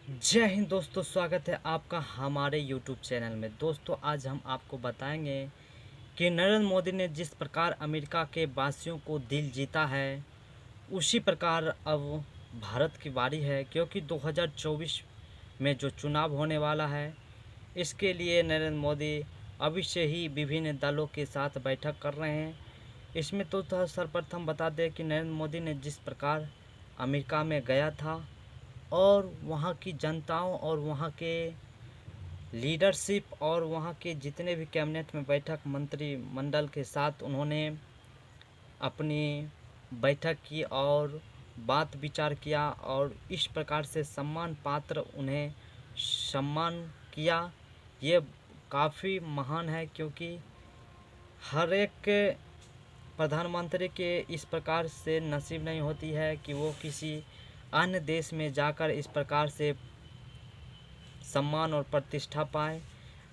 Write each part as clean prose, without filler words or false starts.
जय हिंद दोस्तों, स्वागत है आपका हमारे YouTube चैनल में। दोस्तों, आज हम आपको बताएंगे कि नरेंद्र मोदी ने जिस प्रकार अमेरिका के वासियों को दिल जीता है, उसी प्रकार अब भारत की बारी है। क्योंकि 2024 में जो चुनाव होने वाला है, इसके लिए नरेंद्र मोदी अभी से ही विभिन्न दलों के साथ बैठक कर रहे हैं। इसमें तो सर्वप्रथम बता दें कि नरेंद्र मोदी ने जिस प्रकार अमेरिका में गया था और वहाँ की जनताओं और वहाँ के लीडरशिप और वहाँ के जितने भी कैबिनेट में बैठक मंत्रिमंडल के साथ उन्होंने अपनी बैठक की और बात विचार किया और इस प्रकार से सम्मान पात्र उन्हें सम्मान किया। ये काफ़ी महान है, क्योंकि हर एक प्रधानमंत्री के इस प्रकार से नसीब नहीं होती है कि वो किसी अन्य देश में जाकर इस प्रकार से सम्मान और प्रतिष्ठा पाए।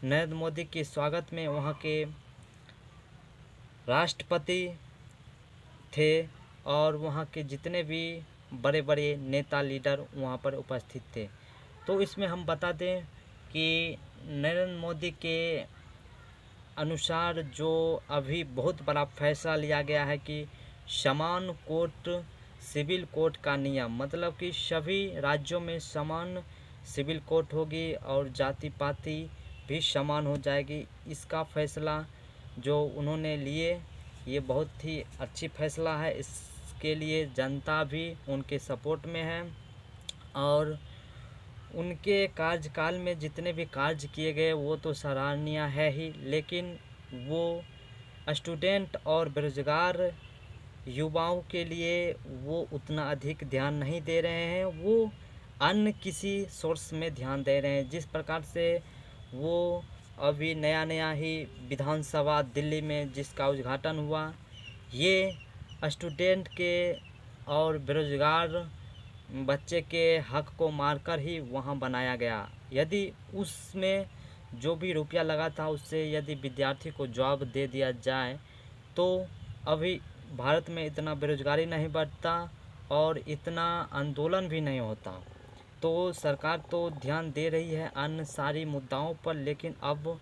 नरेंद्र मोदी के स्वागत में वहाँ के राष्ट्रपति थे और वहाँ के जितने भी बड़े बड़े नेता लीडर वहाँ पर उपस्थित थे। तो इसमें हम बता दें कि नरेंद्र मोदी के अनुसार जो अभी बहुत बड़ा फैसला लिया गया है कि समान कोर्ट सिविल कोर्ट का नियम, मतलब कि सभी राज्यों में समान सिविल कोर्ट होगी और जाति पाति भी समान हो जाएगी। इसका फैसला जो उन्होंने लिए, ये बहुत ही अच्छी फैसला है। इसके लिए जनता भी उनके सपोर्ट में है और उनके कार्यकाल में जितने भी कार्य किए गए वो तो सराहनीय है ही, लेकिन वो स्टूडेंट और बेरोजगार युवाओं के लिए वो उतना अधिक ध्यान नहीं दे रहे हैं। वो अन्य किसी सोर्स में ध्यान दे रहे हैं। जिस प्रकार से वो अभी नया ही विधानसभा दिल्ली में जिसका उद्घाटन हुआ, ये स्टूडेंट के और बेरोजगार बच्चे के हक को मारकर ही वहाँ बनाया गया। यदि उसमें जो भी रुपया लगा था उससे यदि विद्यार्थी को जॉब दे दिया जाए तो अभी भारत में इतना बेरोजगारी नहीं बढ़ता और इतना आंदोलन भी नहीं होता। तो सरकार तो ध्यान दे रही है अन्य सारी मुद्दाओं पर, लेकिन अब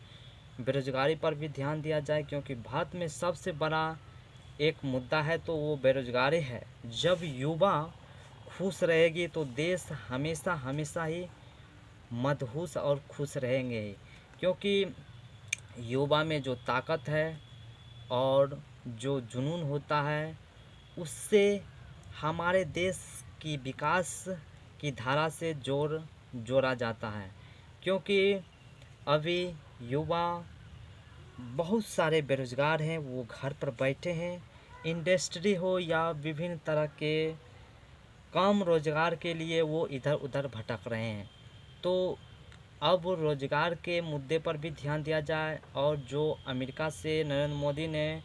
बेरोजगारी पर भी ध्यान दिया जाए, क्योंकि भारत में सबसे बड़ा एक मुद्दा है तो वो बेरोजगारी है। जब युवा खुश रहेगी तो देश हमेशा हमेशा ही मदहोश और खुश रहेंगे ही, क्योंकि युवा में जो ताकत है और जो जुनून होता है उससे हमारे देश की विकास की धारा से जोड़ा जाता है। क्योंकि अभी युवा बहुत सारे बेरोजगार हैं, वो घर पर बैठे हैं। इंडस्ट्री हो या विभिन्न तरह के काम रोजगार के लिए वो इधर उधर भटक रहे हैं। तो अब रोजगार के मुद्दे पर भी ध्यान दिया जाए और जो अमेरिका से नरेंद्र मोदी ने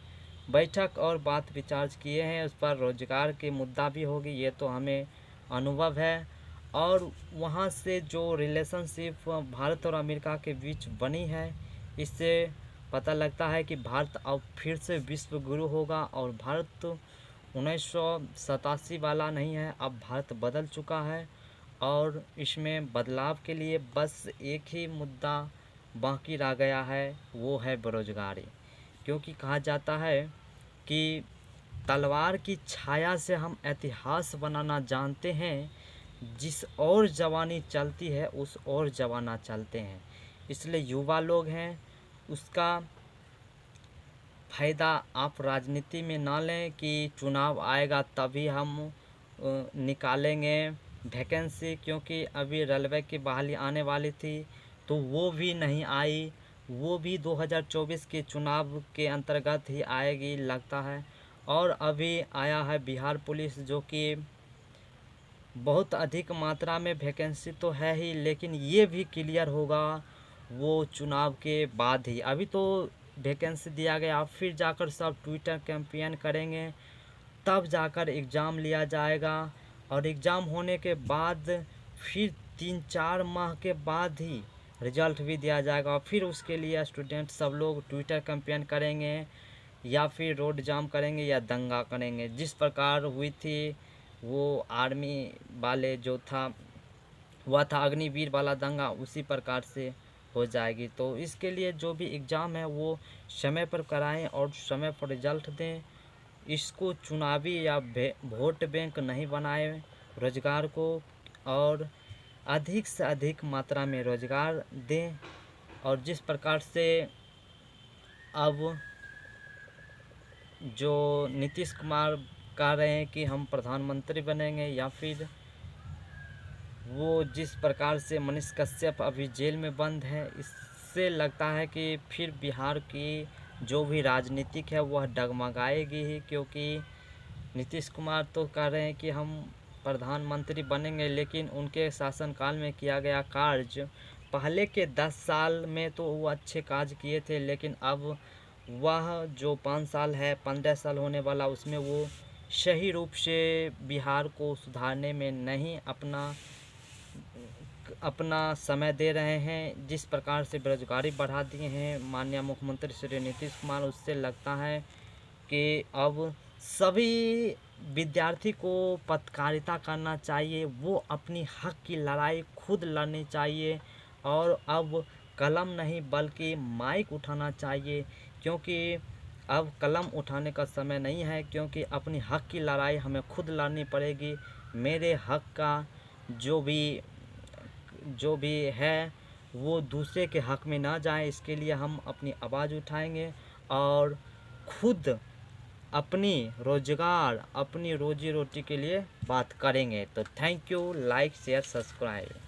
बैठक और बात विचार किए हैं उस पर रोजगार के मुद्दा भी होगी, ये तो हमें अनुभव है। और वहाँ से जो रिलेशनशिप भारत और अमेरिका के बीच बनी है, इससे पता लगता है कि भारत अब फिर से विश्व गुरु होगा और भारत 1987 वाला नहीं है। अब भारत बदल चुका है और इसमें बदलाव के लिए बस एक ही मुद्दा बाकी रह गया है, वो है बेरोजगारी। क्योंकि कहा जाता है कि तलवार की छाया से हम इतिहास बनाना जानते हैं, जिस और जवानी चलती है उस और जवाना चलते हैं। इसलिए युवा लोग हैं, उसका फ़ायदा आप राजनीति में ना लें कि चुनाव आएगा तभी हम निकालेंगे वैकेंसी, क्योंकि अभी रेलवे की बहाली आने वाली थी तो वो भी नहीं आई। वो भी 2024 के चुनाव के अंतर्गत ही आएगी लगता है। और अभी आया है बिहार पुलिस, जो कि बहुत अधिक मात्रा में वैकेंसी तो है ही, लेकिन ये भी क्लियर होगा वो चुनाव के बाद ही। अभी तो वैकेंसी दिया गया, फिर जाकर सब ट्विटर कैंपेन करेंगे, तब जाकर एग्ज़ाम लिया जाएगा और एग्ज़ाम होने के बाद फिर 3-4 माह के बाद ही रिज़ल्ट भी दिया जाएगा। और फिर उसके लिए स्टूडेंट सब लोग ट्विटर कैंपेन करेंगे या फिर रोड जाम करेंगे या दंगा करेंगे। जिस प्रकार हुई थी वो आर्मी वाले जो था हुआ था अग्निवीर वाला दंगा, उसी प्रकार से हो जाएगी। तो इसके लिए जो भी एग्ज़ाम है वो समय पर कराएं और समय पर रिजल्ट दें। इसको चुनावी या वोट बैंक नहीं बनाएं रोज़गार को, और अधिक से अधिक मात्रा में रोज़गार दें। और जिस प्रकार से अब जो नीतीश कुमार कह रहे हैं कि हम प्रधानमंत्री बनेंगे, या फिर वो जिस प्रकार से मनीष कश्यप अभी जेल में बंद है, इससे लगता है कि फिर बिहार की जो भी राजनीतिक है वह डगमगाएगी ही। क्योंकि नीतीश कुमार तो कह रहे हैं कि हम प्रधानमंत्री बनेंगे, लेकिन उनके शासनकाल में किया गया कार्य, पहले के 10 साल में तो वो अच्छे कार्य किए थे, लेकिन अब वह जो 5 साल है, 15 साल होने वाला, उसमें वो सही रूप से बिहार को सुधारने में नहीं अपना समय दे रहे हैं। जिस प्रकार से बेरोजगारी बढ़ा दिए हैं माननीय मुख्यमंत्री श्री नीतीश कुमार, उससे लगता है कि अब सभी विद्यार्थी को पत्रकारिता करना चाहिए, वो अपनी हक की लड़ाई खुद लड़नी चाहिए, और अब कलम नहीं बल्कि माइक उठाना चाहिए। क्योंकि अब कलम उठाने का समय नहीं है, क्योंकि अपनी हक की लड़ाई हमें खुद लड़नी पड़ेगी। मेरे हक का जो भी है वो दूसरे के हक में ना जाए, इसके लिए हम अपनी आवाज़ उठाएंगे और खुद अपनी रोज़गार, अपनी रोजी रोटी के लिए बात करेंगे। तो thank you, like share subscribe.